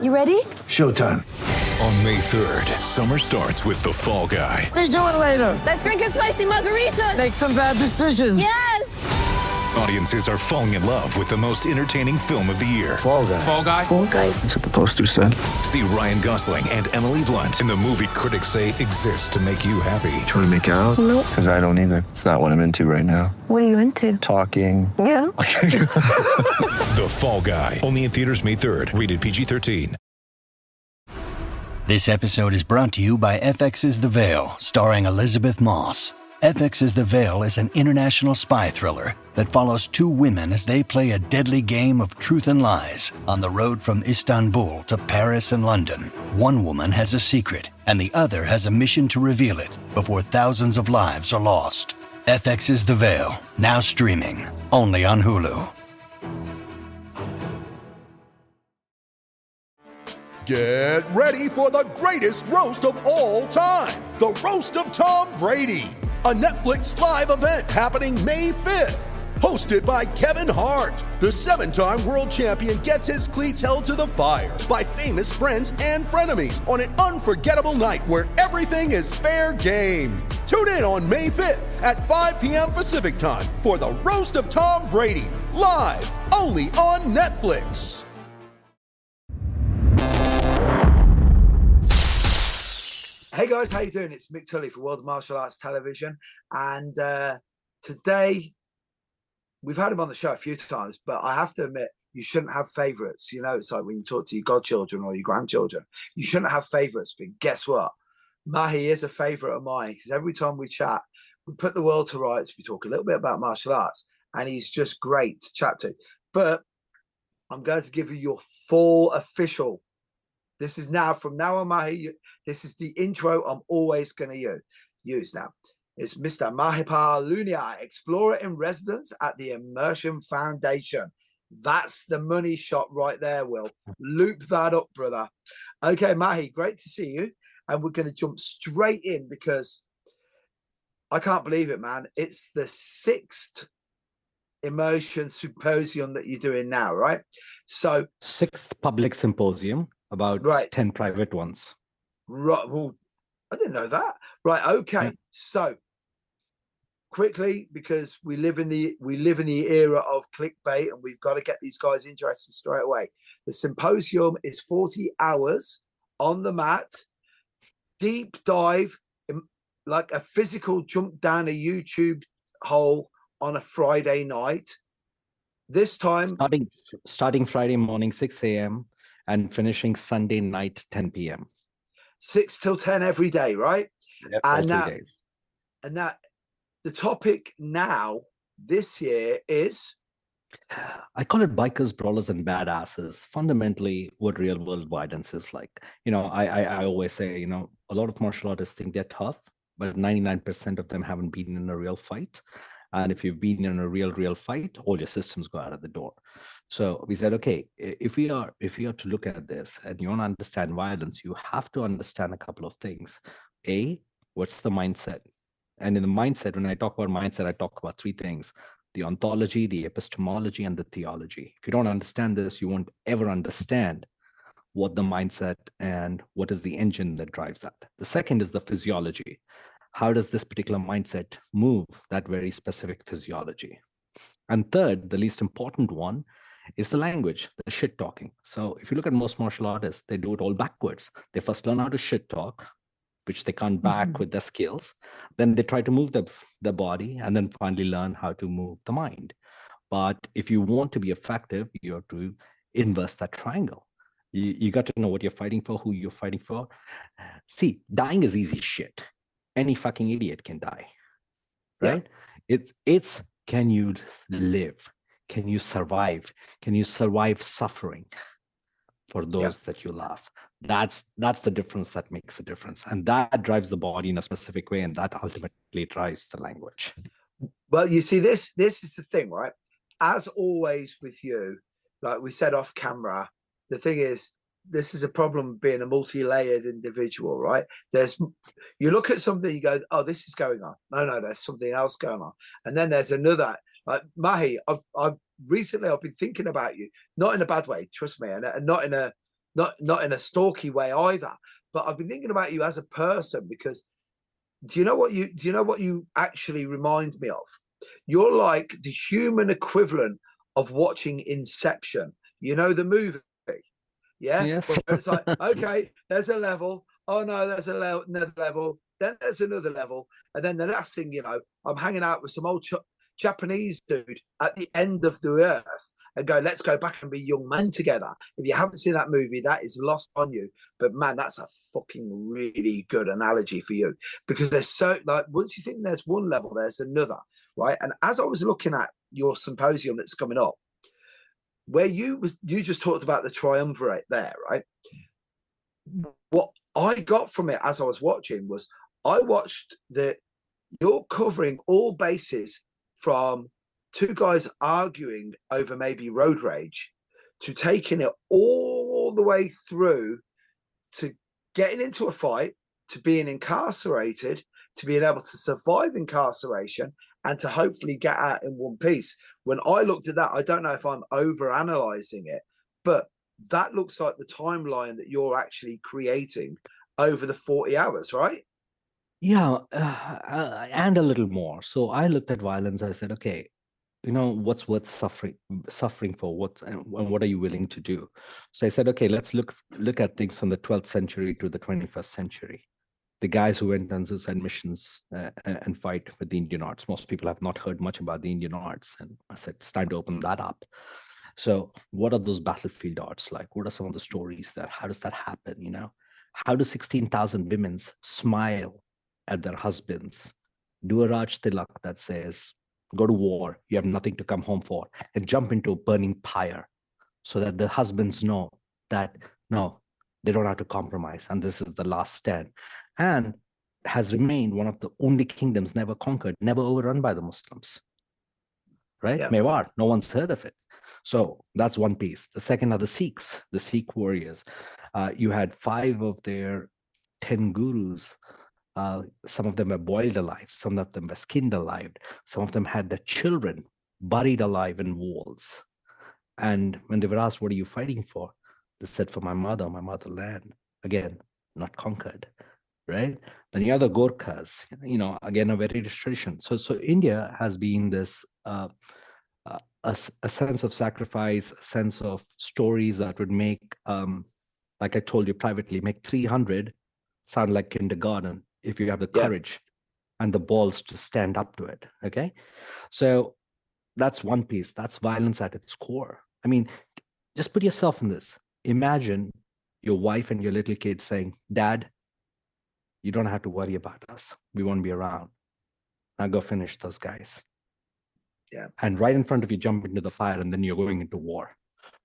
You ready? Showtime. On May 3rd, summer starts with The Fall Guy. Let's do it later. Let's drink a spicy margarita. Make some bad decisions. Yes! Audiences are falling in love with the most entertaining film of the year. Fall Guy. Fall Guy? Fall guy. That's what the poster said. See Ryan Gosling and Emily Blunt in the movie critics say exists to make you happy. Trying to make it out? Nope. Because I don't either. It's not what I'm into right now. What are you into? Talking. Yeah. The Fall Guy. Only in theaters May 3rd. Rated PG-13. This episode is brought to you by FX's The Veil, starring Elizabeth Moss. FX's The Veil is an international spy thriller that follows two women as they play a deadly game of truth and lies on the road from Istanbul to Paris and London. One woman has a secret, and the other has a mission to reveal it before thousands of lives are lost. FX's The Veil, now streaming, only on Hulu. Get ready for the greatest roast of all time, the Roast of Tom Brady, a Netflix live event happening May 5th. Hosted by Kevin Hart, the 7-time world champion gets his cleats held to the fire by famous friends and frenemies on an unforgettable night where everything is fair game. Tune in on May 5th at 5 p.m. Pacific time for the Roast of Tom Brady, live only on Netflix. Hey guys, how you doing? It's Mick Tully for World Martial Arts Television, and today we've had him on the show a few times, but I have to admit, you shouldn't have favourites. You know, it's like when you talk to your godchildren or your grandchildren, you shouldn't have favourites. But guess what? Mahi is a favourite of mine because every time we chat, we put the world to rights. We talk a little bit about martial arts, and he's just great to chat to. But I'm going to give you your full official. This is now, from now on, Mahi, this is the intro I'm always going to use now. It's Mr. Mahipal Lunia Explorer in residence at the Immersion Foundation. That's the money shot right there, Will. Loop that up, brother. Okay, Mahi, great to see you. And we're going to jump straight in because I can't believe it, man. It's the 6th Immersion Symposium that you're doing now, right? So 6th public symposium, about 10 private ones. Right. Well, I didn't know that. Right. Okay. Yeah. So quickly, because we live in the era of clickbait, and we've got to get these guys interested straight away. The symposium is 40 hours on the mat, deep dive, like a physical jump down a YouTube hole on a Friday night. This time, starting Friday morning 6 a.m. and finishing Sunday night 10 p.m. 6 till 10 every day, right? Yep, and all 3 days. And that the topic now this year is, I call it bikers, brawlers, and badasses. Fundamentally, what real world violence is like. You know, I always say, you know, a lot of martial artists think they're tough, but 99% of them haven't been in a real fight. And if you've been in a real fight, all your systems go out of the door. So we said, okay, if we are to look at this and you want to understand violence, you have to understand a couple of things. A, what's the mindset? And in the mindset, when I talk about mindset, I talk about 3 things: the ontology, the epistemology, and the theology. If you don't understand this, you won't ever understand what the mindset and what is the engine that drives that. The second is the physiology. How does this particular mindset move that very specific physiology? And third, the least important one, is the language, the shit talking. So if you look at most martial artists, they do it all backwards. They first learn how to shit talk, which they can't back with their skills. Then they try to move the body, and then finally learn how to move the mind. But if you want to be effective, you have to inverse that triangle. You got to know what you're fighting for, who you're fighting for. See, dying is easy shit. Any fucking idiot can die, right? Yeah. It's can you live? Can you survive? Can you survive suffering for those that you love? That's the difference that makes a difference. And that drives the body in a specific way, and that ultimately drives the language. Well, you see, this is the thing, right? As always with you, like we said off camera, the thing is, this is a problem being a multi-layered individual, right? You look at something, you go, oh, this is going on. No, there's something else going on. And then there's another. Like Mahi, I've recently been thinking about you, not in a bad way, trust me, and not in a not in a stalky way either. But I've been thinking about you as a person because do you know what you actually remind me of? You're like the human equivalent of watching Inception. You know the movie, yeah? Yes. Where it's like, okay, there's a level. Oh no, there's another level. Then there's another level, and then the last thing you know, I'm hanging out with some old Japanese dude at the end of the earth, and go, let's go back and be young men together. If you haven't seen that movie, that is lost on you. But man, that's a fucking really good analogy for you because there's so like once you think there's one level, there's another, right? And as I was looking at your symposium that's coming up, where you just talked about the triumvirate there, right? What I got from it as I was watching was I watched that you're covering all bases from two guys arguing over maybe road rage to taking it all the way through to getting into a fight, to being incarcerated, to being able to survive incarceration and to hopefully get out in one piece. When I looked at that, I don't know if I'm over analyzing it, but that looks like the timeline that you're actually creating over the 40 hours, right? Yeah, and a little more. So I looked at violence. I said, okay, what's worth suffering for? And what are you willing to do? So I said, okay, let's look at things from the 12th century to the 21st century. The guys who went on suicide missions and fight with the Indian arts. Most people have not heard much about the Indian arts, and I said it's time to open that up. So what are those battlefield arts like? What are some of the stories there? How does that happen? How do 16,000 women smile at their husbands? Do a Raj Tilak that says, go to war, you have nothing to come home for, and jump into a burning pyre so that the husbands know that, no, they don't have to compromise, and this is the last stand. And has remained one of the only kingdoms never conquered, never overrun by the Muslims, right? Yeah. Mewar, no one's heard of it. So that's one piece. The second are the Sikhs, the Sikh warriors. You had 5 of their 10 gurus. Some of them were boiled alive. Some of them were skinned alive. Some of them had their children buried alive in walls. And when they were asked, what are you fighting for? They said, for my motherland. Again, not conquered, right? Then the other Gorkhas, again, a very rich tradition. So India has been this a sense of sacrifice, a sense of stories that would make, like I told you privately, make 300 sound like kindergarten if you have the courage and the balls to stand up to it. Okay, so that's one piece. That's violence at its core. I mean, just put yourself in this. Imagine your wife and your little kid saying, Dad, you don't have to worry about us. We won't be around. Now go finish those guys. Yeah. And right in front of you, jump into the fire, and then you're going into war.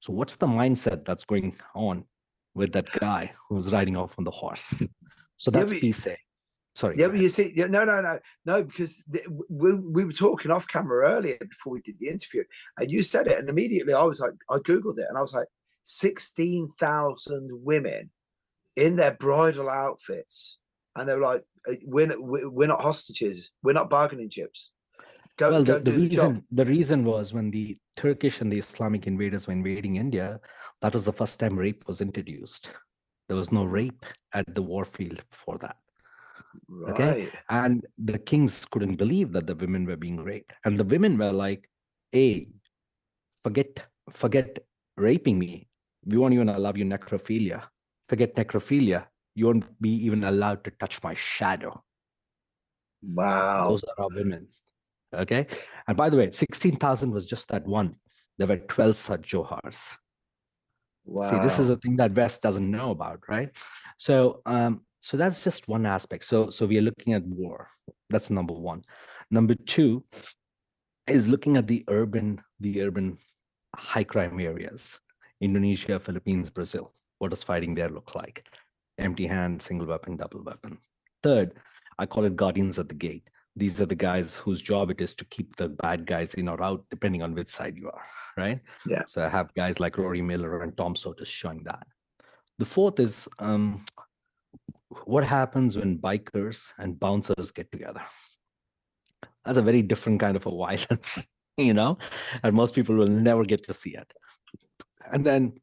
So what's the mindset that's going on with that guy who's riding off on the horse? So that's piece A. Sorry. Yeah, but you see, no, because we were talking off camera earlier before we did the interview, and you said it, and immediately I was like, I Googled it, and I was like, 16,000 women in their bridal outfits, and they were like, we're not hostages, we're not bargaining chips. Go do the job. The reason was when the Turkish and the Islamic invaders were invading India, that was the first time rape was introduced. There was no rape at the war field before that. Right. Okay, and the kings couldn't believe that the women were being raped, and the women were like, "Hey, forget raping me. We won't even allow you necrophilia. Forget necrophilia. You won't be even allowed to touch my shadow." Wow. Those are our women. Okay, and by the way, 16,000 was just that one. There were 12 such Johars. Wow. See, this is a thing that West doesn't know about, right? So, so that's just one aspect. So we are looking at war. That's number one. Number two is looking at the urban high crime areas. Indonesia, Philippines, Brazil. What does fighting there look like? Empty hand, single weapon, double weapon. Third, I call it guardians at the gate. These are the guys whose job it is to keep the bad guys in or out, depending on which side you are, right? Yeah. So I have guys like Rory Miller and Tom Sotis showing that. The fourth is what happens when bikers and bouncers get together. That's a very different kind of a violence, and most people will never get to see it. And then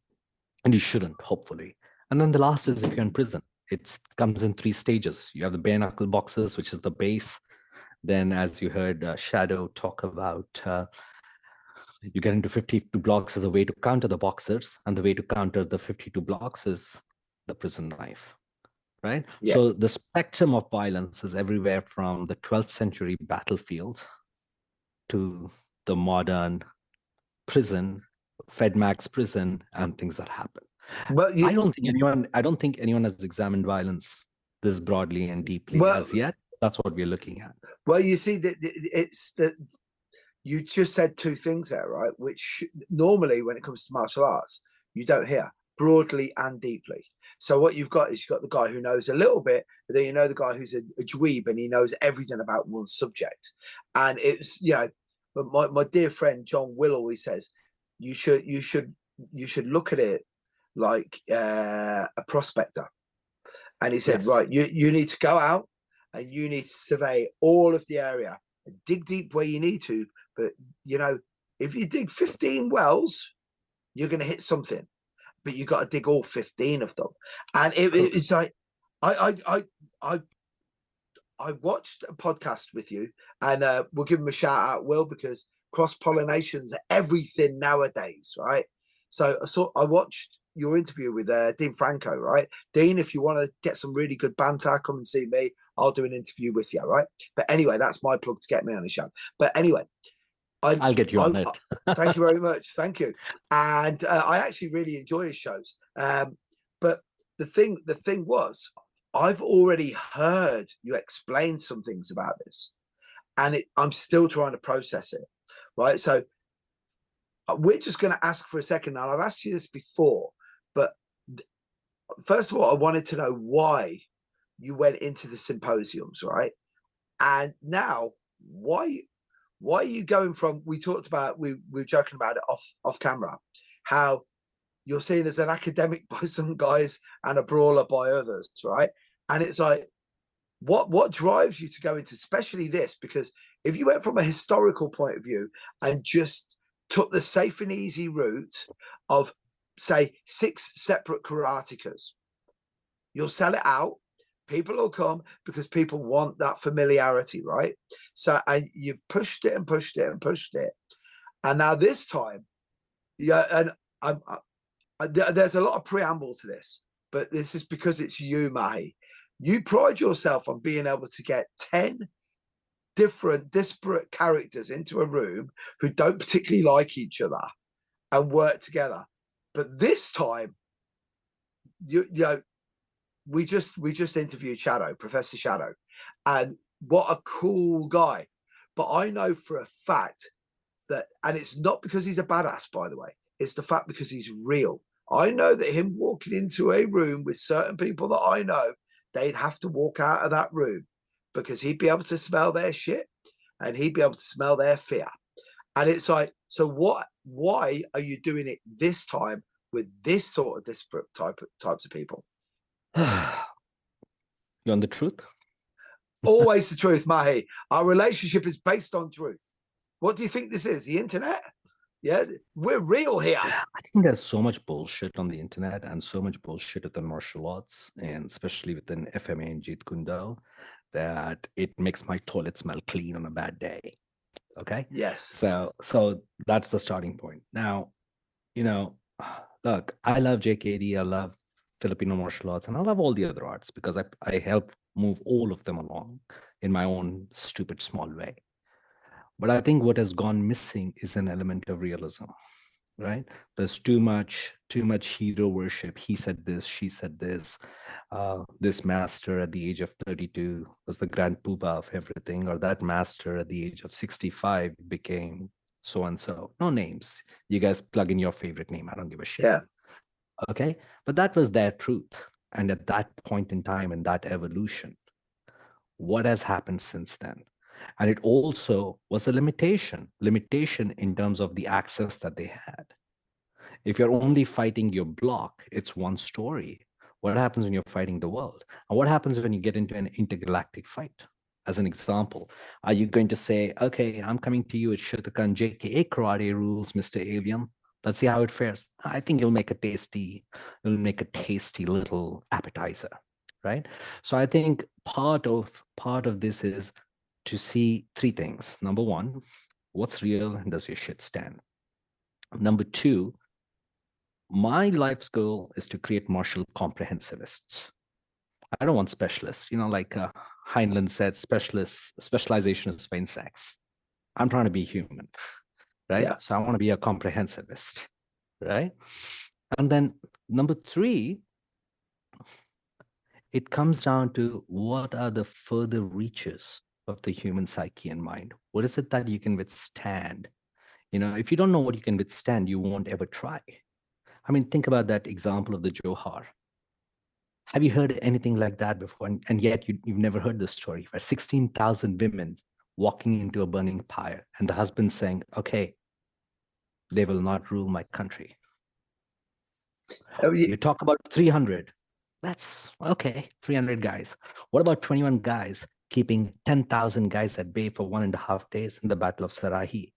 and you shouldn't, hopefully. And then the last is if you're in prison. It comes in 3 stages. You have the bare knuckle boxes, which is the base. Then, as you heard Shadow talk about, you get into 52 blocks as a way to counter the boxers, and the way to counter the 52 blocks is the prison knife, right? Yeah. So the spectrum of violence is everywhere from the 12th century battlefield to the modern prison, FedMax prison, and things that happen. Well, I don't think anyone has examined violence this broadly and deeply as yet. That's what we're looking at. Well, you see, it's that you just said 2 things there, right? Which normally, when it comes to martial arts, you don't hear broadly and deeply. So what you've got is you've got the guy who knows a little bit, but then you know the guy who's a dweeb and he knows everything about one subject. And it's, you know, but my dear friend John Will always says you should look at it like a prospector. And he said, right, you need to go out and you need to survey all of the area and dig deep where you need to. But, you know, if you dig 15 wells, you're going to hit something. But you got to dig all 15 of them. And it's like, I watched a podcast with you, and we'll give him a shout out, Will, because cross-pollination's everything nowadays, right? So I watched your interview with Dean Franco, right? Dean, if you want to get some really good banter, come and see me. I'll do an interview with you, right? But anyway, that's my plug to get me on the show. But anyway, I'll get you on it. Thank you very much. Thank you. And I actually really enjoy his shows. But the thing was, I've already heard you explain some things about this, and I'm still trying to process it, right? So we're just going to ask for a second now. I've asked you this before, but first of all, I wanted to know why you went into the symposiums, right? And now, why are you going from? We talked about, we were joking about it off camera, how you're seen as an academic by some guys and a brawler by others, right? And it's like, what drives you to go into especially this? Because if you went from a historical point of view and just took the safe and easy route of, say, 6 separate karatekas, you'll sell it out. People will come because people want that familiarity, right? So you've pushed it and pushed it and pushed it. And now this time, yeah, and there's a lot of preamble to this, but this is because it's you, Mahi. You pride yourself on being able to get 10 different disparate characters into a room who don't particularly like each other and work together. But this time, you know, we just interviewed Shadow, Professor Shadow, and what a cool guy. But I know for a fact that, and it's not because he's a badass, by the way, it's the fact because he's real. I know that him walking into a room with certain people that I know, they'd have to walk out of that room because he'd be able to smell their shit and he'd be able to smell their fear. And it's like, so why are you doing it this time with this sort of disparate types of people? You want the truth? Always the truth, Mahi. Our relationship is based on truth. What do you think this is? The internet? Yeah, we're real here. I think there's so much bullshit on the internet and so much bullshit within martial arts, and especially within FMA and Jeet Kune Do, that it makes my toilet smell clean on a bad day. Okay? Yes. So that's the starting point. Now, you know, look, I love JKD, I love Filipino martial arts, and I love all the other arts because I help move all of them along in my own stupid small way. But I think what has gone missing is an element of realism, right? There's too much hero worship. He said this, she said this. This master at the age of 32 was the grand poobah of everything, or that master at the age of 65 became so and so. No names. You guys plug in your favorite name. I don't give a shit. Yeah. Okay, but that was their truth. And at that point in time, in that evolution, what has happened since then? And it also was a limitation in terms of the access that they had. If you're only fighting your block, it's one story. What happens when you're fighting the world? And what happens when you get into an intergalactic fight? As an example, are you going to say, okay, I'm coming to you with Shotokan JKA karate rules, Mr. Alien? Let's see how it fares. I think it'll make a tasty little appetizer, right? So I think part of this is to see three things. Number one, what's real and does your shit stand? Number two, my life's goal is to create martial comprehensivists. I don't want specialists. Like Heinlein said, specialization is for insects. I'm trying to be human, right? Yeah. So I want to be a comprehensivist, right? And then number three, it comes down to what are the further reaches of the human psyche and mind? What is it that you can withstand? If you don't know what you can withstand, you won't ever try. I mean, think about that example of the Johar. Have you heard anything like that before? And yet you've never heard this story, where 16,000 women walking into a burning pyre and the husband saying, okay, they will not rule my country. You talk about 300. That's okay, 300 guys. What about 21 guys keeping 10,000 guys at bay for 1.5 days in the Battle of Sarahi?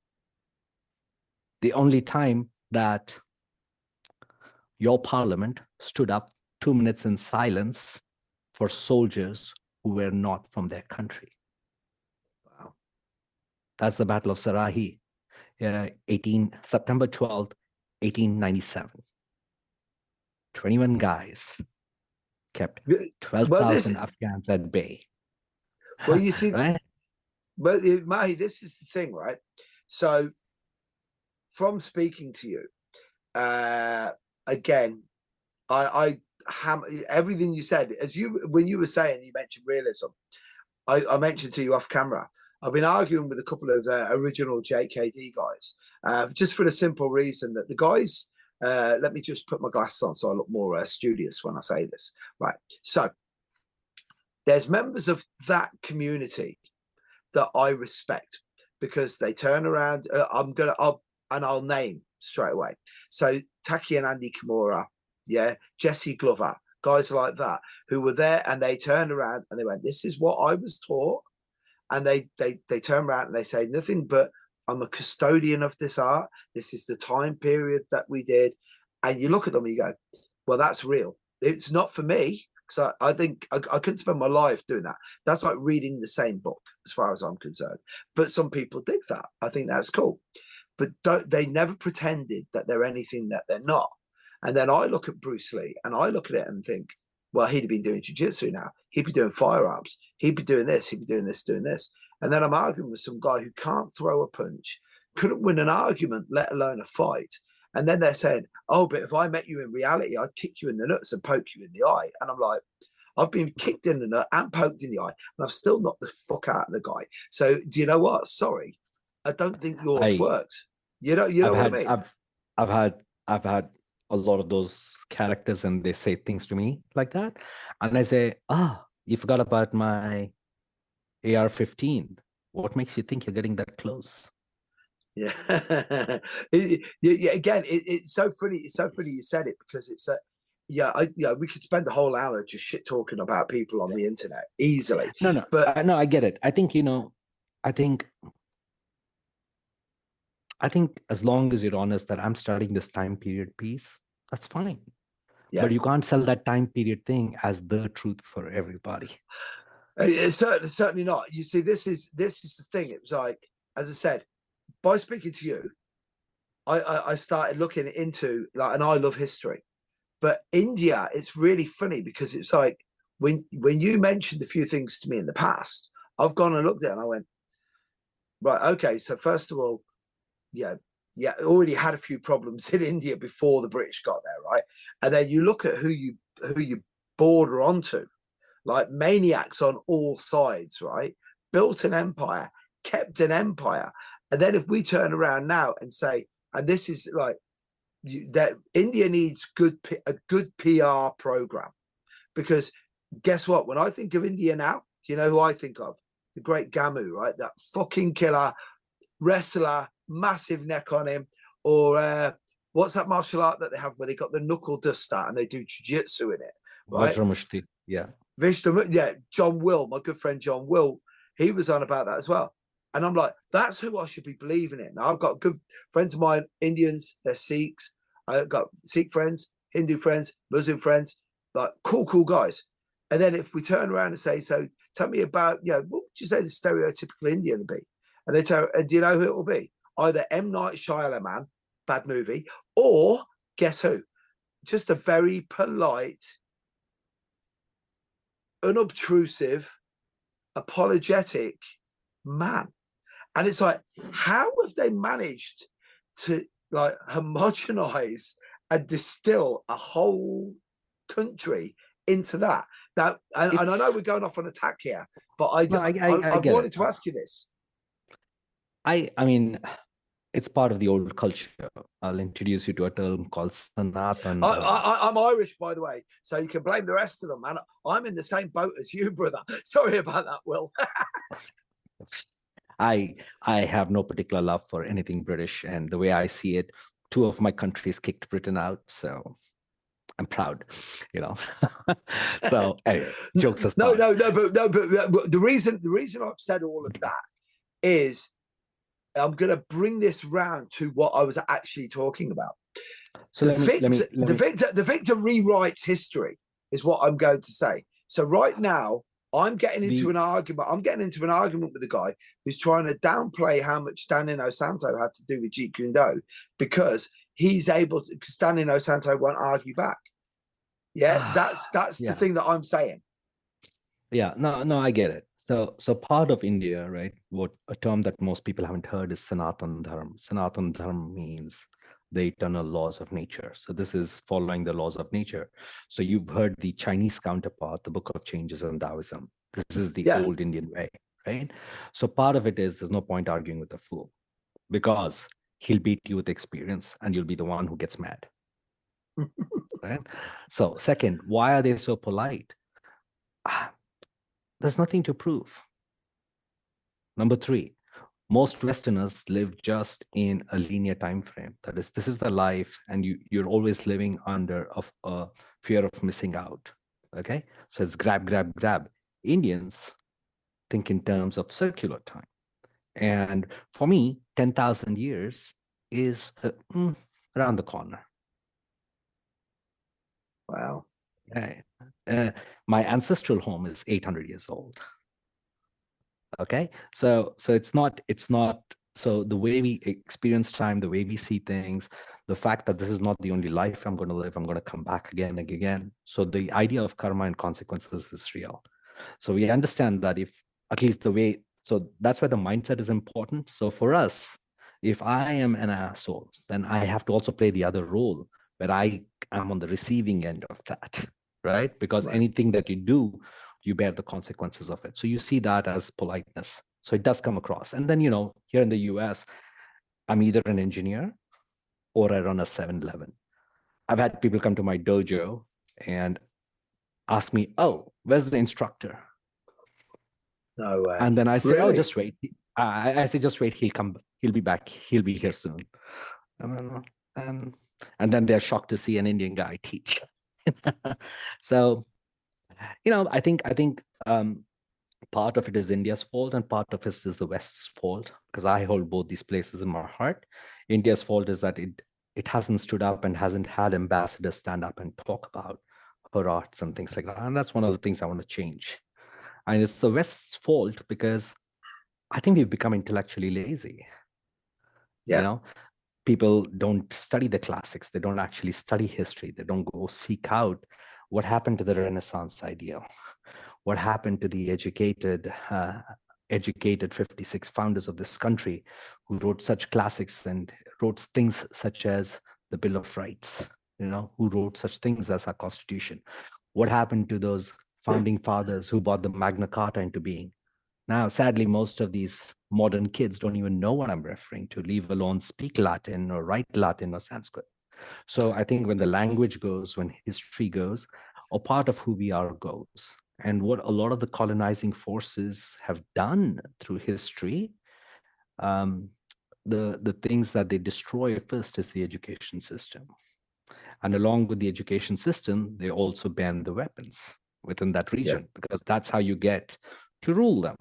The only time that your parliament stood up 2 minutes in silence for soldiers who were not from their country. Wow. That's the Battle of Sarahi, September 12th, 1897. 21 guys kept 12,000 Afghans at bay. Well, you see, right? But Mahi, this is the thing, right? So from speaking to you, again, I everything you said, when you were saying, you mentioned realism, I mentioned to you off camera, I've been arguing with a couple of original JKD guys, just for the simple reason that the guys, let me just put my glasses on so I look more studious when I say this. Right. So there's members of that community that I respect because they turn around. I'll name straight away. So Taki and Andy Kimura, yeah, Jesse Glover, guys like that who were there, and they turned around and they went, "This is what I was taught," and they turn around and they say nothing but, "I'm a custodian of this art. This is the time period that we did," and you look at them and you go, "Well, that's real. It's not for me." So I think I couldn't spend my life doing that. That's like reading the same book, as far as I'm concerned. But some people dig that. I think that's cool. But they never pretended that they're anything that they're not. And then I look at Bruce Lee and I look at it and think, well, he'd have been doing jiu-jitsu now. He'd be doing firearms. He'd be doing this. He'd be doing this, doing this. And then I'm arguing with some guy who can't throw a punch, couldn't win an argument, let alone a fight. And then they're saying, "Oh, but if I met you in reality, I'd kick you in the nuts and poke you in the eye." And I'm like, I've been kicked in the nut and poked in the eye, and I've still knocked the fuck out of the guy. So do you know what? Sorry, I don't think yours works. You know what I mean? I've had a lot of those characters, and they say things to me like that, and I say, you forgot about my AR-15. What makes you think you're getting that close? Yeah. Again, it's so funny. It's so funny you said it, because it's we could spend the whole hour just shit talking about people on the internet easily. No, but no, I get it. I think I think as long as you're honest that I'm studying this time period piece, that's fine. Yeah. But you can't sell that time period thing as the truth for everybody. It's certainly not. You see, this is the thing. It was like, as I said, by speaking to you, I started looking into, like, and I love history, but India, it's really funny because it's like when you mentioned a few things to me in the past, I've gone and looked at it and I went, right, okay, so first of all, already had a few problems in India before the British got there, right? And then you look at who you border onto, like maniacs on all sides, right? Built an empire, kept an empire. And then if we turn around now and say, and this is like, that India needs a good PR program, because guess what? When I think of India now, do you know who I think of? The great Gamu, right? That fucking killer wrestler, massive neck on him. Or what's that martial art that they have where they got the knuckle duster and they do jiu-jitsu in it, right? Yeah. John Will, my good friend John Will, he was on about that as well. And I'm like, that's who I should be believing in. Now, I've got good friends of mine, Indians, they're Sikhs. I've got Sikh friends, Hindu friends, Muslim friends, like cool guys. And then if we turn around and say, so tell me about, what would you say the stereotypical Indian would be? And they tell, and do you know who it will be? Either M. Night Shyamalan, bad movie, or guess who? Just a very polite, unobtrusive, apologetic man. And it's like, how have they managed to like homogenize and distill a whole country into that? Now, and I know we're going off on attack here, but I wanted to ask you this. I mean, it's part of the old culture. I'll introduce you to a term called Sanatan. I'm Irish, by the way, so you can blame the rest of them, man. I'm in the same boat as you, brother. Sorry about that, Will. I have no particular love for anything British, and the way I see it, 2 of my countries kicked Britain out, so I'm proud, So anyway, jokes aside. No, but the reason I've said all of that is I'm going to bring this round to what I was actually talking about. So the victor rewrites history is what I'm going to say. So right now, I'm getting into an argument. I'm getting into an argument with a guy who's trying to downplay how much Danilo Santo had to do with Jeet Kune Do because he's able to. Because Danilo Santo won't argue back. Yeah, that's the thing that I'm saying. Yeah, no, I get it. So part of India, right? What a term that most people haven't heard is Sanatan Dharma. Sanatan Dharma means the eternal laws of nature. So this is following the laws of nature. So you've heard the Chinese counterpart, the Book of Changes and Taoism. This is the old Indian way, right? So part of it is there's no point arguing with a fool because he'll beat you with experience and you'll be the one who gets mad. Right? So second, why are they so polite? There's nothing to prove. Number 3, most Westerners live just in a linear time frame. That is, this is the life, and you're always living under a fear of missing out. Okay, so it's grab. Indians think in terms of circular time, and for me, 10,000 years is around the corner. Wow. Okay. My ancestral home is 800 years old. Okay, so it's not so the way we experience time, the way we see things, the fact that this is not the only life I'm going to live, I'm going to come back again and again. So the idea of karma and consequences is real. So we understand that if at least the way, so that's why the mindset is important. So for us, if I am an asshole, then I have to also play the other role where I am on the receiving end of that, right? Because anything that you do, you bear the consequences of it. So you see that as politeness. So it does come across. And then, here in the US, I'm either an engineer or I run a 7-Eleven. I've had people come to my dojo and ask me, oh, where's the instructor? No way. And then I say, really? oh, just wait. I say, just wait. He'll be back. He'll be here soon. And then they're shocked to see an Indian guy teach. So, I think part of it is India's fault and part of it is the West's fault, because I hold both these places in my heart. India's fault is that it hasn't stood up and hasn't had ambassadors stand up and talk about her arts and things like that. And that's one of the things I want to change. And it's the West's fault because I think we've become intellectually lazy. Yeah. People don't study the classics. They don't actually study history. They don't go seek out what happened to the Renaissance ideal. What happened to the educated 56 founders of this country who wrote such classics and wrote things such as the Bill of Rights, who wrote such things as our Constitution. What happened to those founding fathers who brought the Magna Carta into being? Now, sadly, most of these modern kids don't even know what I'm referring to, leave alone speak Latin or write Latin or Sanskrit. So I think when the language goes, when history goes, or part of who we are goes. And what a lot of the colonizing forces have done through history, the things that they destroy first is the education system. And along with the education system, they also ban the weapons within that region, because that's how you get to rule them.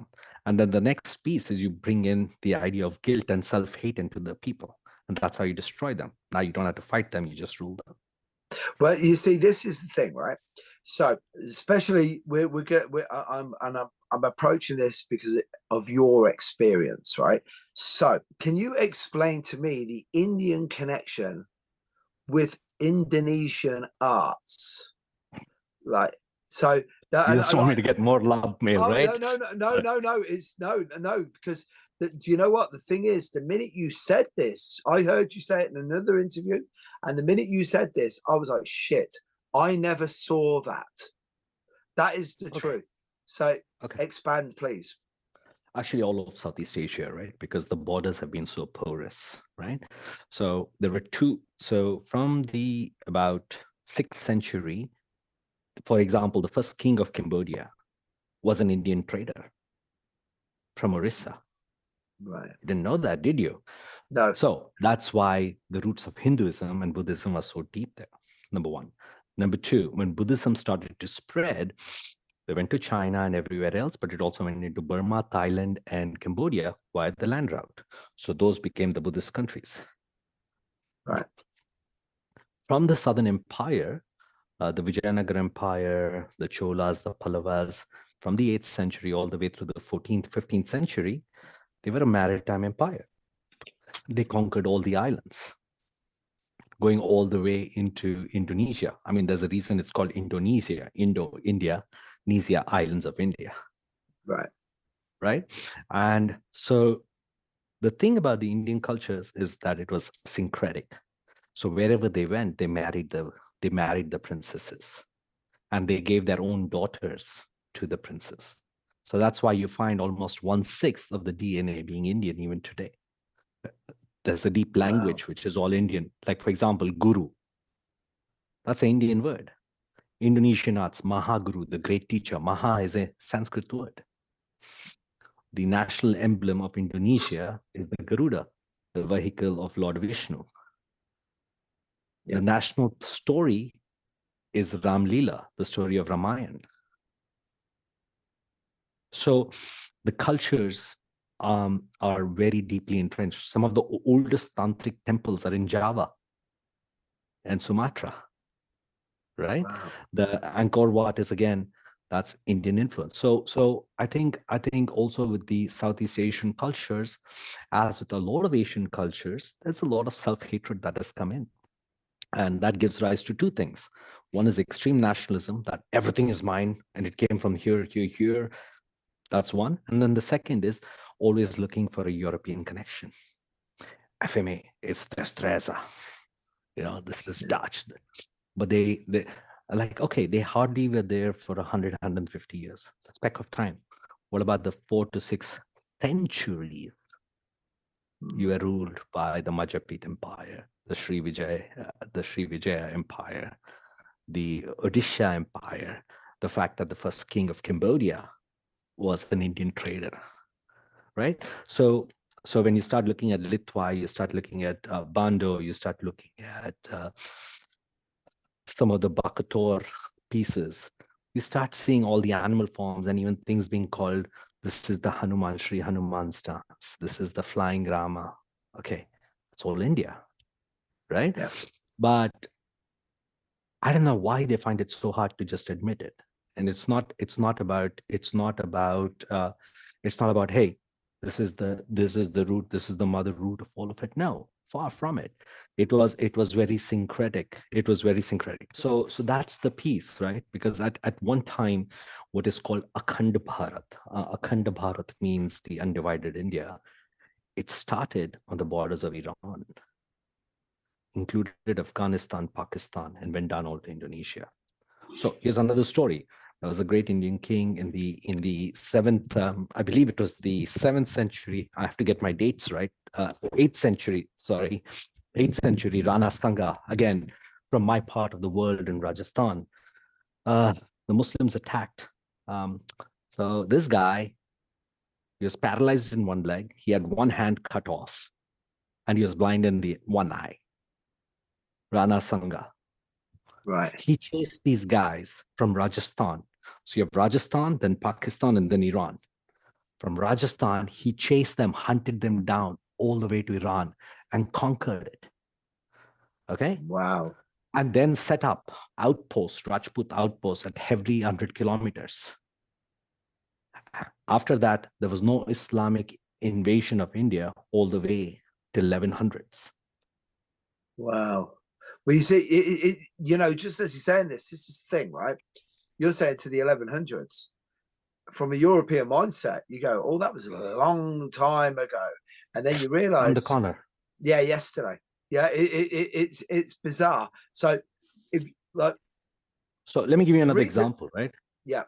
And then the next piece is you bring in the idea of guilt and self-hate into the people. And that's how you destroy them. Now you don't have to fight them, you just rule them. Well, you see, this is the thing, right? So, especially I'm approaching this because of your experience, right? So, can you explain to me the Indian connection with Indonesian arts? Like, so that, You just want me to get more love mail, right? No. It's no, because do you know what the thing is? The minute you said this, I heard you say it in another interview, and the minute you said this, I was like, shit, I never saw that. That is the truth. So expand, please. Actually, all of Southeast Asia, right? Because the borders have been so porous, right? So there were two. So from the about 6th century, for example, the first king of Cambodia was an Indian trader from Orissa. Right. You didn't know that, did you? No. So that's why the roots of Hinduism and Buddhism are so deep there, number one. Number two, when Buddhism started to spread, they went to China and everywhere else, but it also went into Burma, Thailand, and Cambodia via the land route. So those became the Buddhist countries. Right. From the Southern Empire, the Vijayanagara Empire, the Cholas, the Pallavas, from the 8th century all the way through the 14th, 15th century, they were a maritime empire. They conquered all the islands, going all the way into Indonesia. I mean, there's a reason it's called Indonesia, India, Nesia, Islands of India. Right. Right. And so the thing about the Indian cultures is that it was syncretic. So wherever they went, they married the princesses, and they gave their own daughters to the princes. So that's why you find almost 1/6 of the DNA being Indian even today. There's a deep language which is all Indian. Like, for example, guru. That's an Indian word. Indonesian arts, Mahaguru, the great teacher. Maha is a Sanskrit word. The national emblem of Indonesia is the Garuda, the vehicle of Lord Vishnu. Yeah. The national story is Ram Leela, the story of Ramayana. So the cultures are very deeply entrenched. Some of the oldest tantric temples are in Java and Sumatra, right? Wow. The Angkor Wat is, again, that's Indian influence. So I think also with the Southeast Asian cultures, as with a lot of Asian cultures, there's a lot of self-hatred that has come in. And that gives rise to two things. One is extreme nationalism, that everything is mine and it came from here, here, here. That's one. And then the second is always looking for a European connection. FMA is Destreza. You know, this is Dutch. But they like, okay, they hardly were there for 100, 150 years. It's a speck of time. What about the 4 to 6 centuries? You were ruled by the Majapahit Empire, the Sri Vijaya Empire, the Odisha Empire, the fact that the first king of Cambodia was an Indian trader, right? So when you start looking at Litwa, you start looking at Bando, you start looking at some of the Bakator pieces, you start seeing all the animal forms and even things being called, this is the Hanuman, Sri Hanuman's dance, this is the flying Rama. Okay, it's all India, right? Yeah. But I don't know why they find it so hard to just admit it. And it's not about hey, this is the root, this is the mother root of all of it. No, far from it. It was very syncretic. So that's the piece, right? Because at one time, what is called Akhand Bharat. Akhand Bharat means the undivided India. It started on the borders of Iran, included Afghanistan, Pakistan, and went down all to Indonesia. So here's another story. There was a great Indian king in the 7th, I believe it was the 7th century. I have to get my dates right. 8th century, sorry. 8th century, Rana Sanga, again, from my part of the world in Rajasthan. The Muslims attacked. So this guy, he was paralyzed in one leg. He had one hand cut off, and he was blind in the one eye. Rana Sanga. Right. He chased these guys from Rajasthan. So you have Rajasthan, then Pakistan, and then Iran. From Rajasthan, he chased them, hunted them down all the way to Iran and conquered it. Okay? Wow. And then set up outposts, Rajput outposts at every 100 kilometers. After that, there was no Islamic invasion of India all the way till 1100s. Wow. Well, you see, you know, just as you're saying this is the thing, right? You're saying to the 1100s. From a European mindset, you go, oh, that was a long time ago. And then you realize... On the corner. Yeah, yesterday. Yeah, it's bizarre. So, if like... So let me give you another example, right? Yeah.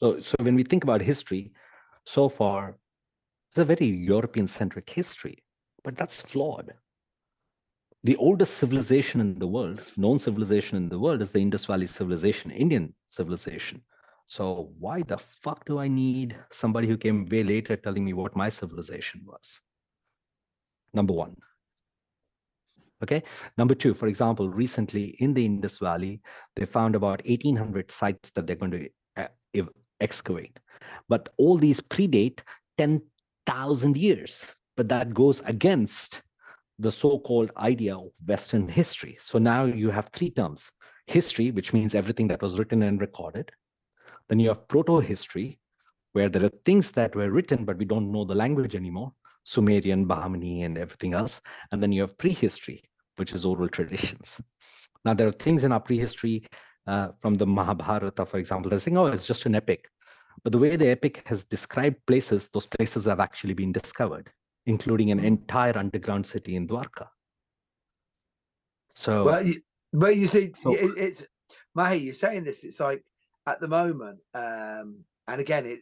So when we think about history, so far, it's a very European-centric history, but that's flawed. The oldest civilization in the world, known civilization in the world, is the Indus Valley civilization, Indian civilization. So why the fuck do I need somebody who came way later telling me what my civilization was? Number one. Okay. Number two, for example, recently in the Indus Valley, they found about 1,800 sites that they're going to excavate. But all these predate 10,000 years. But that goes against the so-called idea of Western history. So now you have three terms: history, which means everything that was written and recorded. Then you have proto-history, where there are things that were written, but we don't know the language anymore, Sumerian, Bahmani, and everything else. And then you have prehistory, which is oral traditions. Now, there are things in our prehistory from the Mahabharata, for example, they're saying, oh, it's just an epic. But the way the epic has described places, those places have actually been discovered, including an entire underground city in Dwarka. So, well, you see, it's Mahi, you're saying this, it's like at the moment, and again,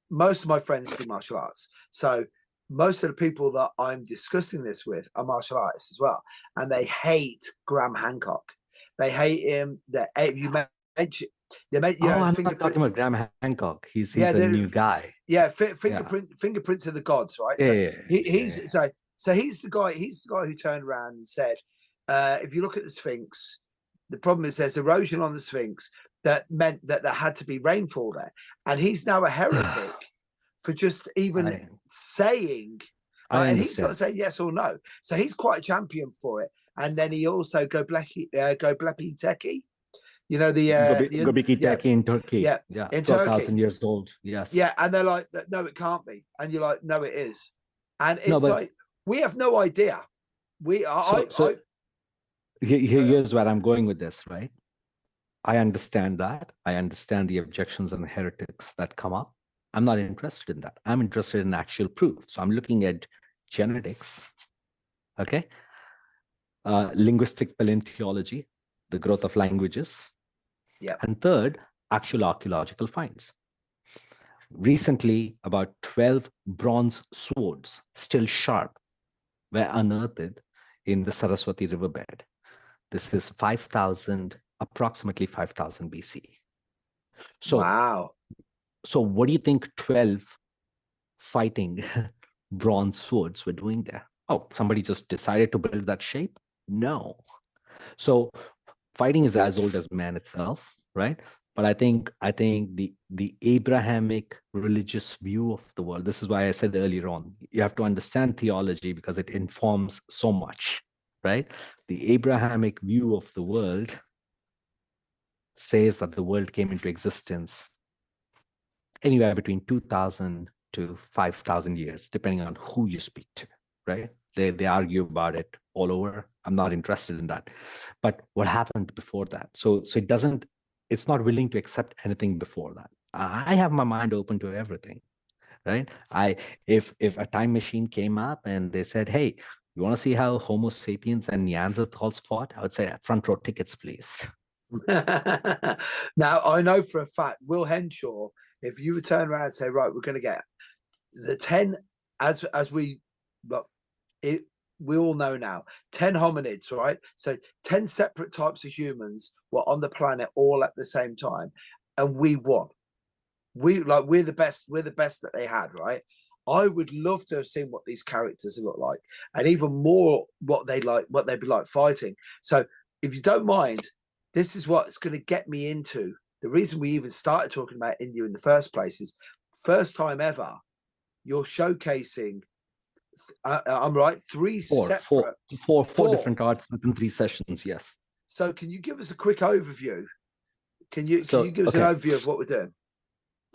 most of my friends do martial arts. So most of the people that I'm discussing this with are martial artists as well. And they hate Graham Hancock. They hate him. You mentioned, I'm not talking about Graham Hancock. He's a new guy. Yeah, fingerprints of the gods, right? So he's the guy. He's the guy who turned around and said, if you look at the Sphinx, the problem is there's erosion on the Sphinx that meant that there had to be rainfall there, and he's now a heretic for just even saying. And he's not saying yes or no. So he's quite a champion for it. And then he also Göbekli Tepe. You know, Göbekli Tepe in Turkey. Yeah, in 12,000 years old. Yes. Yeah, and they're like, no, it can't be. And you're like, no, it is. And it's like, we have no idea. Here's where I'm going with this, right? I understand that. I understand the objections and the heretics that come up. I'm not interested in that. I'm interested in actual proof. So I'm looking at genetics, okay? Linguistic paleontology, the growth of languages. Yeah. And third, actual archaeological finds. Recently, about 12 bronze swords, still sharp, were unearthed in the Saraswati riverbed. This is approximately 5,000 BC. So, wow. So what do you think 12 fighting bronze swords were doing there? Oh, somebody just decided to build that shape? No. So fighting is as old as man itself, right? But I think the Abrahamic religious view of the world, this is why I said earlier on, you have to understand theology because it informs so much, right? The Abrahamic view of the world says that the world came into existence anywhere between 2,000 to 5,000 years, depending on who you speak to, right? They argue about it all over. I'm not interested in that. But what happened before that? So it's not willing to accept anything before that. I have my mind open to everything, right? If a time machine came up and they said, hey, you want to see how Homo sapiens and Neanderthals fought? I would say front row tickets, please. Now, I know for a fact, Will Henshaw, if you would turn around and say, right, we're going to get the 10, we all know now, 10 hominids, right? So 10 separate types of humans were on the planet all at the same time, and we won. We're the best that they had, right? I would love to have seen what these characters look like, and even more what they'd be like fighting. So if you don't mind, this is what's going to get me into the reason we even started talking about India in the first place is first time ever you're showcasing, I'm right, Four different arts within 3 sessions. Yes. So can you give us a quick overview? Can you give us an Okay. overview of what we're doing?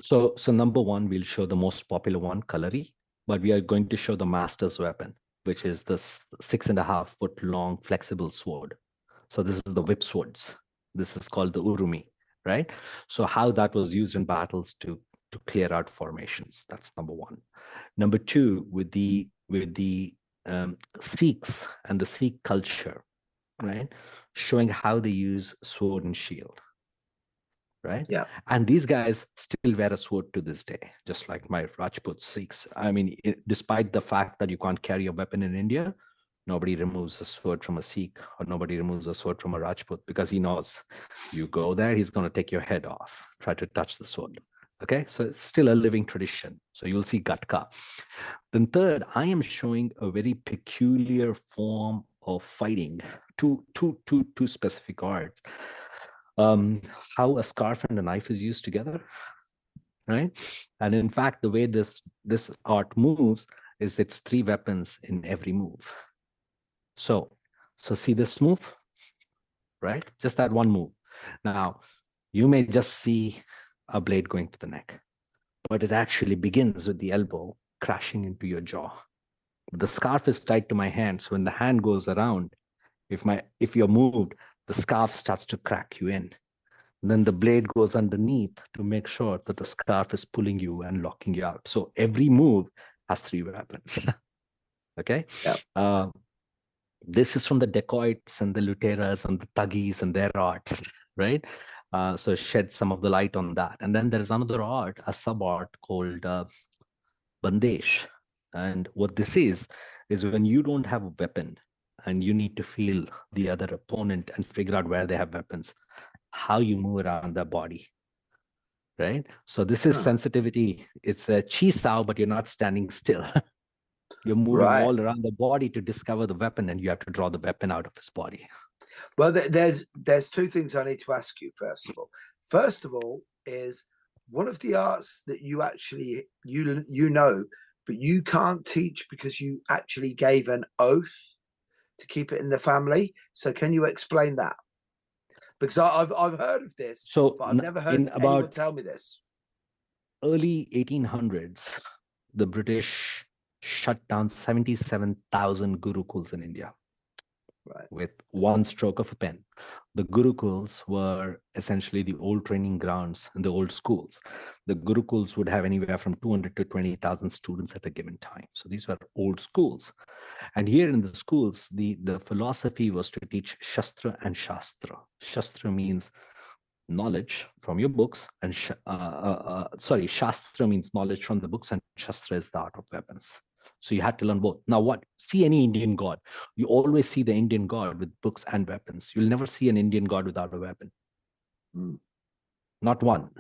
So number one, we'll show the most popular one, Kalari, but we are going to show the master's weapon, which is this 6.5 foot long flexible sword. So this is the whip swords. This is called the Urumi, right? So how that was used in battles to clear out formations. That's number one. Number two, with the Sikhs and the Sikh culture, right? Showing how they use sword and shield. Right? Yeah. And these guys still wear a sword to this day, just like my Rajput Sikhs. I mean, despite the fact that you can't carry a weapon in India, nobody removes a sword from a Sikh or nobody removes a sword from a Rajput because he knows you go there, he's going to take your head off, try to touch the sword. Okay, so it's still a living tradition. So you'll see Gatka. Then third, I am showing a very peculiar form of fighting, two specific arts. How a scarf and a knife is used together, right? And in fact, the way this art moves is it's 3 weapons in every move. So see this move, right? Just that one move. Now, you may just see a blade going to the neck, but it actually begins with the elbow crashing into your jaw. The scarf is tied to my hand, so when the hand goes around, if you're moved, the scarf starts to crack you in. Then the blade goes underneath to make sure that the scarf is pulling you and locking you out. So every move has 3 weapons. Okay. Yeah. This is from the dacoits and the luteras and the thuggies and their arts, right? So shed some of the light on that. And then there's another art, a sub art called bandesh. And what this is when you don't have a weapon and you need to feel the other opponent and figure out where they have weapons, how you move around their body, right? So this is sensitivity. It's a chi sao, but you're not standing still. You're moving all around the body to discover the weapon, and you have to draw the weapon out of his body. Well, there's 2 things I need to ask you. First of all, is one of the arts that you actually you know, but you can't teach because you actually gave an oath to keep it in the family. So can you explain that? Because I've heard of this, but I've never heard anyone tell me this. Early 1800s, the British shut down 77,000 gurukuls in India. Right. With one stroke of a pen. The gurukuls were essentially the old training grounds in the old schools. The gurukuls would have anywhere from 200 to 20,000 students at a given time. So these were old schools. And here in the schools, the philosophy was to teach Shastra and Shastra. Shastra means knowledge from your books, and Shastra means knowledge from the books, and Shastra is the art of weapons. So you had to learn both. Now, see any Indian god, you always see the Indian god with books and weapons. You'll never see an Indian god without a weapon. Not one.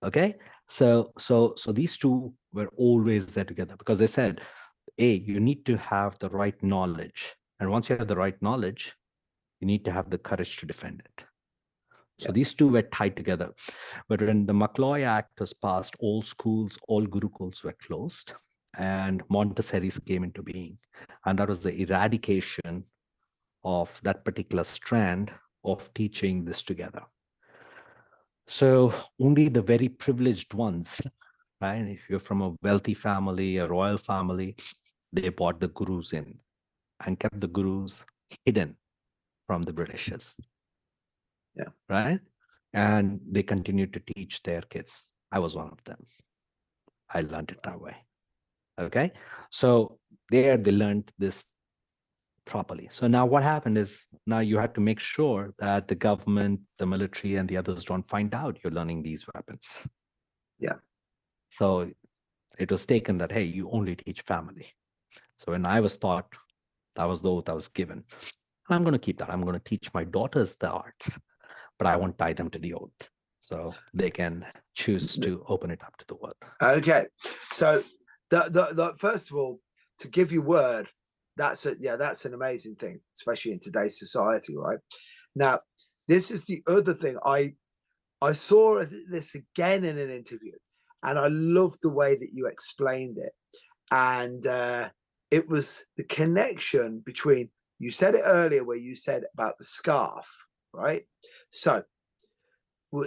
Okay, so these two were always there together because they said, you need to have the right knowledge, and once you have the right knowledge, you need to have the courage to defend it. So these two were tied together. But when the Macaulay Act was passed, all schools, all gurukuls were closed, and Montessori's came into being. And that was the eradication of that particular strand of teaching this together. So only the very privileged ones, right? If you're from a wealthy family, a royal family, they brought the gurus in and kept the gurus hidden from the Britishers. Yeah. Right. And they continued to teach their kids. I was one of them. I learned it that way. Okay. So there they learned this properly. So now what happened is now you have to make sure that the government, the military, and the others don't find out you're learning these weapons. Yeah. So it was taken that, hey, you only teach family. So when I was taught, that was the oath I was given. And I'm going to keep that. I'm going to teach my daughters the arts, but I won't tie them to the oath. So they can choose to open it up to the world. Okay. So the first of all, to give you word, that's an amazing thing, especially in today's society, right? Now, this is the other thing. I saw this again in an interview, And I loved the way that you explained it. And it was the connection between, you said it earlier where you said about the scarf, right? So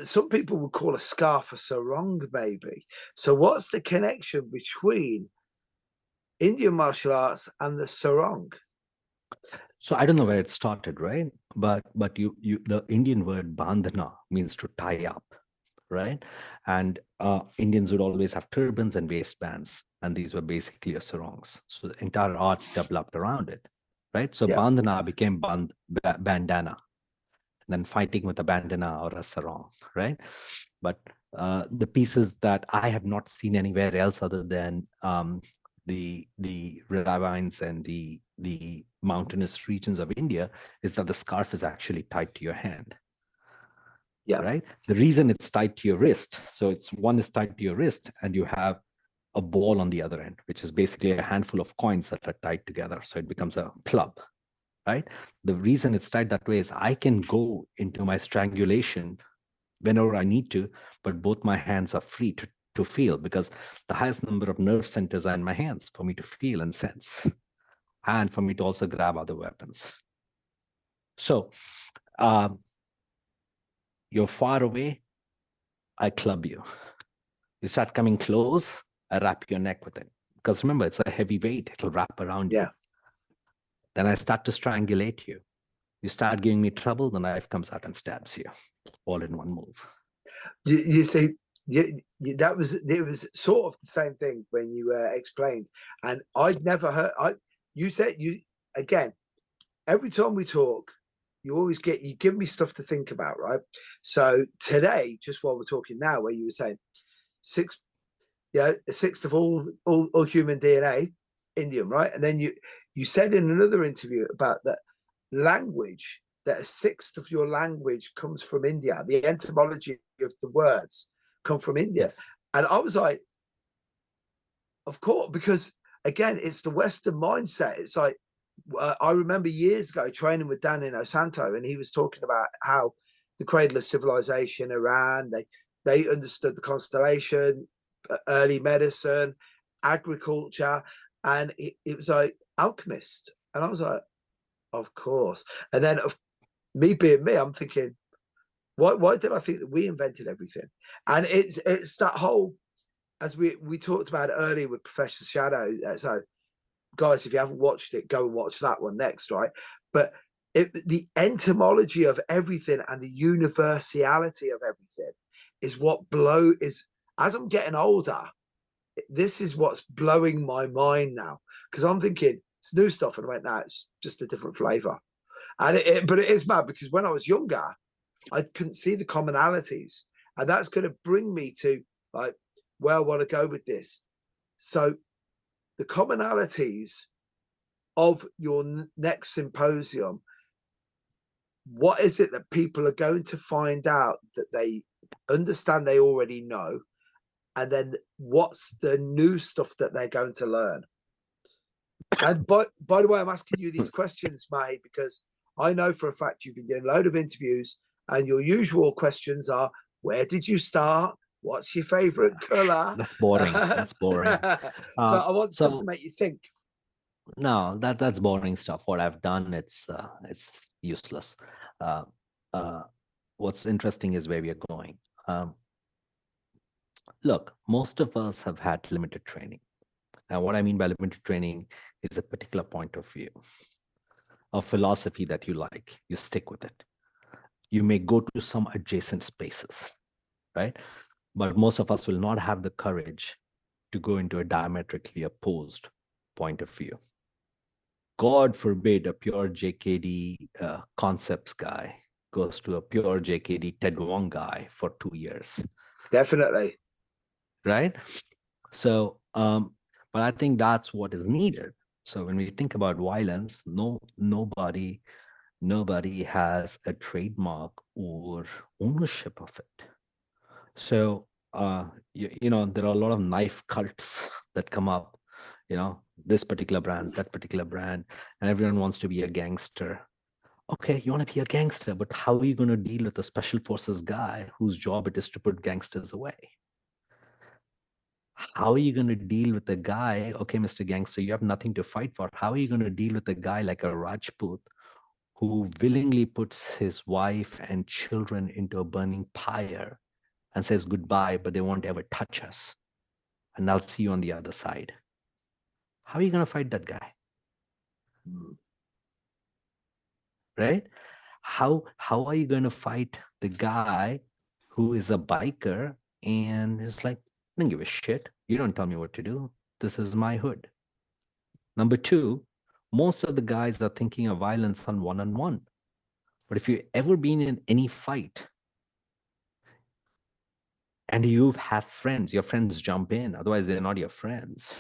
some people would call a scarf a sarong, maybe. So what's the connection between Indian martial arts and the sarong? So I don't know where it started, right? But the Indian word bandana means to tie up, right? And Indians would always have turbans and waistbands, and these were basically your sarongs. So the entire arts developed around it, right? So Yeah. bandana became bandana, and then fighting with a bandana or a sarong, right? But the pieces that I have not seen anywhere else other than the ravines and the mountainous regions of India is that the scarf is actually tied to your hand. Yeah. Right. The reason it's tied to your wrist, so it's one is tied to your wrist, and you have a ball on the other end, which is basically a handful of coins that are tied together. So it becomes a club. Right. The reason it's tied that way is I can go into my strangulation whenever I need to, but both my hands are free to feel, because the highest number of nerve centers are in my hands for me to feel and sense, and for me to also grab other weapons. So you're far away, I club you. You start coming close, I wrap your neck with it. Because remember, it's a heavy weight, it'll wrap around you. Then I start to strangulate you. You start giving me trouble, the knife comes out and stabs you, all in one move. You see, it was sort of the same thing when you explained, and I'd never heard. You said again. Every time we talk, you give me stuff to think about, right? So today, just while we're talking now, where you were saying a sixth of all human DNA, Indian, right? And then you said in another interview about that language, that a sixth of your language comes from India. The etymology of the words come from India. Yes. And I was like, of course, because again, it's the Western mindset. It's like, I remember years ago training with Dan in Osanto, and he was talking about how the cradle of civilization, Iran, they understood the constellation, early medicine, agriculture, and it was like alchemist. And I was like, of course. And then me being me, I'm thinking, why did I think that we invented everything? And it's that whole, as we talked about it earlier with Professor Shadow. So guys, if you haven't watched it, go and watch that one next, right? But the etymology of everything and the universality of everything is what as I'm getting older, this is what's blowing my mind now, because I'm thinking it's new stuff, and I went, no, it's just a different flavor. And but it is mad, because when I was younger, I couldn't see the commonalities, and that's going to bring me to like where I want to go with this. So the commonalities of your next symposium, what is it that people are going to find out that they understand they already know? And then what's the new stuff that they're going to learn? And by the way, I'm asking you these questions, Mahi, because I know for a fact you've been doing a load of interviews, and your usual questions are, where did you start? What's your favorite color? That's boring. That's boring. So I want stuff to make you think. No, that's boring stuff. What I've done, it's useless. What's interesting is where we are going. Look, most of us have had limited training. And what I mean by limited training is a particular point of view, a philosophy that you like, you stick with it. You may go to some adjacent spaces, right? But most of us will not have the courage to go into a diametrically opposed point of view. God forbid a pure JKD concepts guy goes to a pure JKD Ted Wong guy for 2 years. Definitely. Right? So, but I think that's what is needed. So when we think about violence, nobody has a trademark or ownership of it. So, you know, there are a lot of knife cults that come up, you know, this particular brand, that particular brand, and everyone wants to be a gangster. Okay, you want to be a gangster, but how are you going to deal with a special forces guy whose job it is to put gangsters away? How are you going to deal with a guy? Okay, Mr. Gangster, you have nothing to fight for. How are you going to deal with a guy like a Rajput who willingly puts his wife and children into a burning pyre and says goodbye, but they won't ever touch us? And I'll see you on the other side. How are you going to fight that guy? Right? How are you going to fight the guy who is a biker and is like, I don't give a shit. You don't tell me what to do. This is my hood. Number two, most of the guys are thinking of violence on one-on-one. But if you've ever been in any fight and you have friends, your friends jump in, otherwise they're not your friends.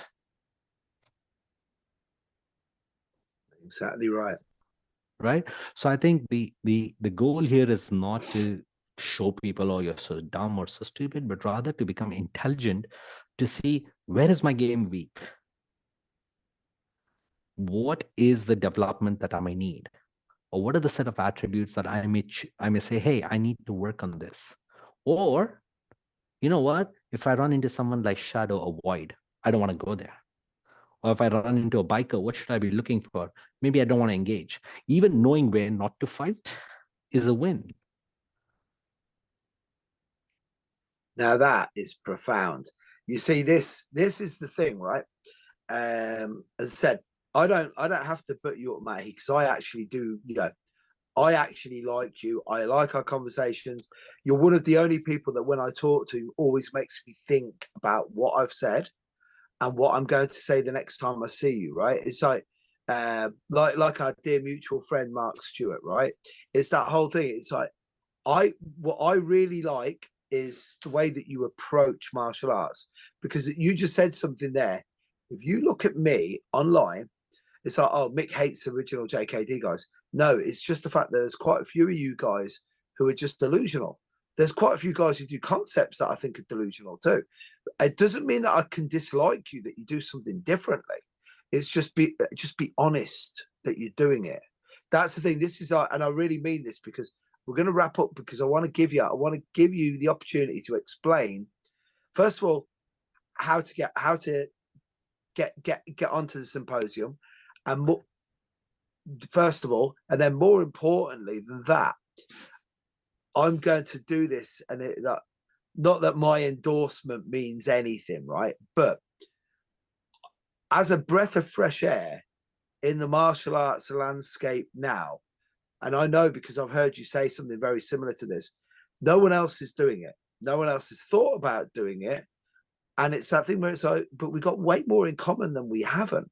Exactly right. Right? So I think the goal here is not to show people, oh, you're so dumb or so stupid, but rather to become intelligent, to see where is my game weak? What is the development that I may need? Or what are the set of attributes that I may say, hey, I need to work on this? Or, you know what? If I run into someone like Shadow or Void, I don't want to go there. Or if I run into a biker, what should I be looking for? Maybe I don't want to engage. Even knowing where not to fight is a win. Now that is profound. You see, this is the thing, right? As I said, I don't have to put you up, Matty, because I actually do, I actually like you. I like our conversations. You're one of the only people that when I talk to always makes me think about what I've said and what I'm going to say the next time I see you, right? It's like our dear mutual friend Mark Stewart, right? It's that whole thing. It's like what I really like is the way that you approach martial arts, because you just said something there. If you look at me online, it's like, oh, Mick hates original JKD guys. No, it's just the fact that there's quite a few of you guys who are just delusional. There's quite a few guys who do concepts that I think are delusional too. It doesn't mean that I can dislike you, that you do something differently. It's just be honest that you're doing it. That's the thing. This is, and I really mean this, because we're going to wrap up, because I want to give you the opportunity to explain, first of all, how to get onto the symposium, and first of all, and then more importantly than that, I'm going to do this, and not that my endorsement means anything, right? But as a breath of fresh air in the martial arts landscape now, and I know because I've heard you say something very similar to this, no one else is doing it. No one else has thought about doing it. And it's that thing where it's like, but we got way more in common than we haven't,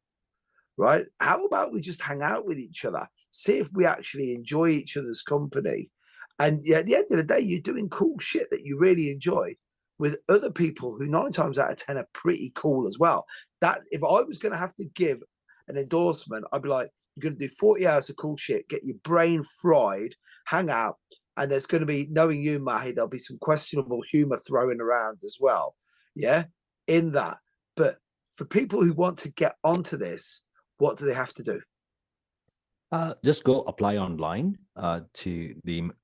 right? How about we just hang out with each other, see if we actually enjoy each other's company. And at the end of the day, you're doing cool shit that you really enjoy with other people who 9 times out of 10 are pretty cool as well. That if I was going to have to give an endorsement, I'd be like, you're going to do 40 hours of cool shit, get your brain fried, hang out. And there's going to be, knowing you, Mahi, there'll be some questionable humor thrown around as well. Yeah, in that. But for people who want to get onto this, what do they have to do? Just go apply online to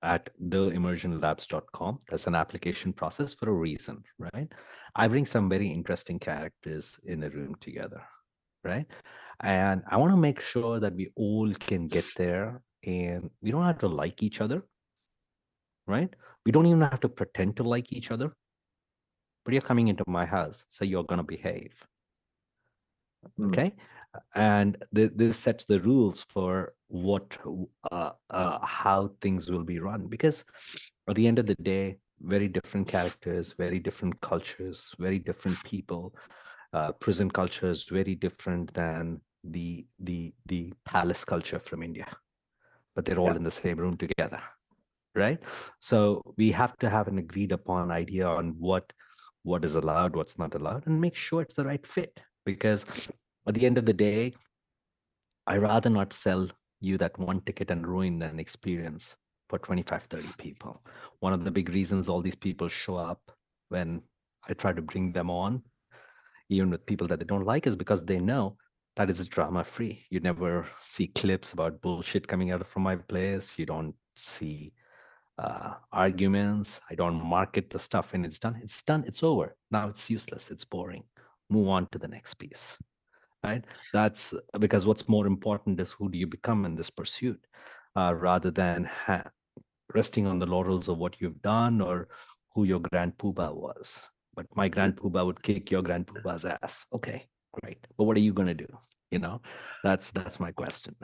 at theimmersionlabs.com. That's an application process for a reason, right? I bring some very interesting characters in a room together, right? And I want to make sure that we all can get there, and we don't have to like each other, right? We don't even have to pretend to like each other, but you're coming into my house, so you're going to behave. Okay. And this sets the rules for how things will be run, because at the end of the day, very different characters, very different cultures, very different people. Prison culture is very different than the palace culture from India, but they're all in the same room together, right? So we have to have an agreed upon idea on what is allowed, what's not allowed, and make sure it's the right fit. Because at the end of the day, I rather not sell you that one ticket and ruin an experience for 25, 30 people. One of the big reasons all these people show up when I try to bring them on, even with people that they don't like, is because they know that it's drama free. You never see clips about bullshit coming out from my place. You don't see arguments. I don't market the stuff when it's done. It's done. It's over. Now it's useless. It's boring. move on to the next piece, right? That's because what's more important is who do you become in this pursuit, rather than resting on the laurels of what you've done or who your grand poobah was. But my grand poobah would kick your grand poobah's ass. Okay, great. But what are you going to do? You know, that's my question.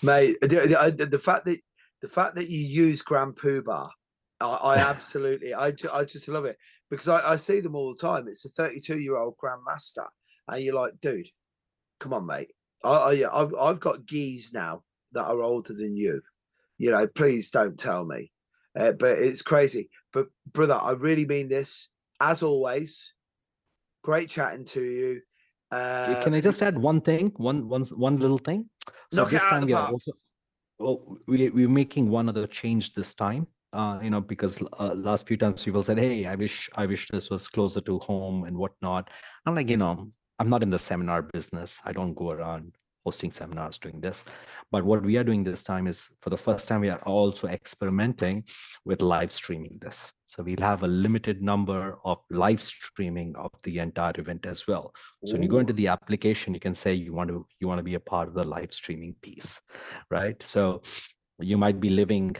Mate, the fact that you use grand poobah, I absolutely, I just love it, because I see them all the time. It's a 32-year-old grandmaster, and you're like, dude, come on, mate. I've got geese now that are older than you. You know, please don't tell me. But it's crazy. But brother, I really mean this. As always, great chatting to you. Can I just add one thing, one little thing? So Knock it this out time of the we are park. also, well, we're making one other change this time. You know, because last few times people said, "Hey, I wish this was closer to home and whatnot." I'm like, you know, I'm not in the seminar business. I don't go around hosting seminars doing this. But what we are doing this time is, for the first time, we are also experimenting with live streaming this. So we'll have a limited number of live streaming of the entire event as well. So when you go into the application, you can say you want to be a part of the live streaming piece, right? So you might be living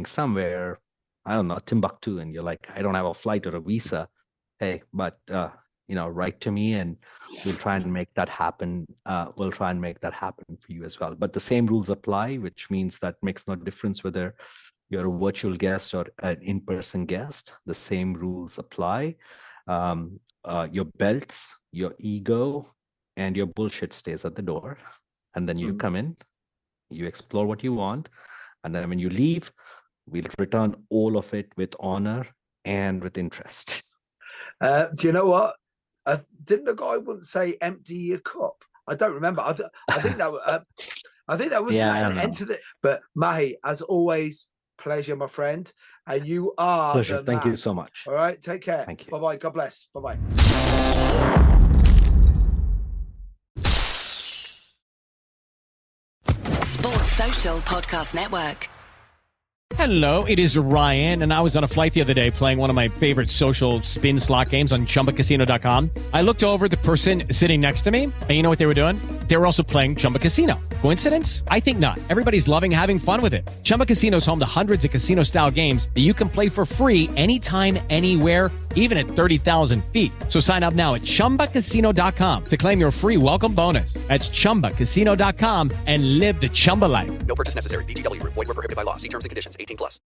somewhere, I don't know, Timbuktu, and you're like, I don't have a flight or a visa. Hey, but you know, write to me and we'll try and make that happen. We'll try and make that happen for you as well. But the same rules apply, which means that makes no difference whether you're a virtual guest or an in-person guest. The same rules apply. Your belts, your ego, and your bullshit stays at the door. And then you come in, you explore what you want. And then when you leave, we'll return all of it with honor and with interest. Do you know what? Didn't the guy once say empty your cup? I don't remember. I think that was an end to the. But Mahi, as always, pleasure, my friend. And you are pleasure. Thank you so much. All right, take care. Thank you. Bye bye. God bless. Bye bye. Sports Social Podcast Network. Hello, it is Ryan, and I was on a flight the other day playing one of my favorite social spin slot games on ChumbaCasino.com. I looked over at the person sitting next to me, and you know what they were doing? They were also playing Chumba Casino. Coincidence? I think not. Everybody's loving having fun with it. Chumba Casino is home to hundreds of casino-style games that you can play for free anytime, anywhere, even at 30,000 feet. So sign up now at ChumbaCasino.com to claim your free welcome bonus. That's ChumbaCasino.com and live the Chumba life. No purchase necessary. VGW. Void where prohibited by law. See terms and conditions. 18+.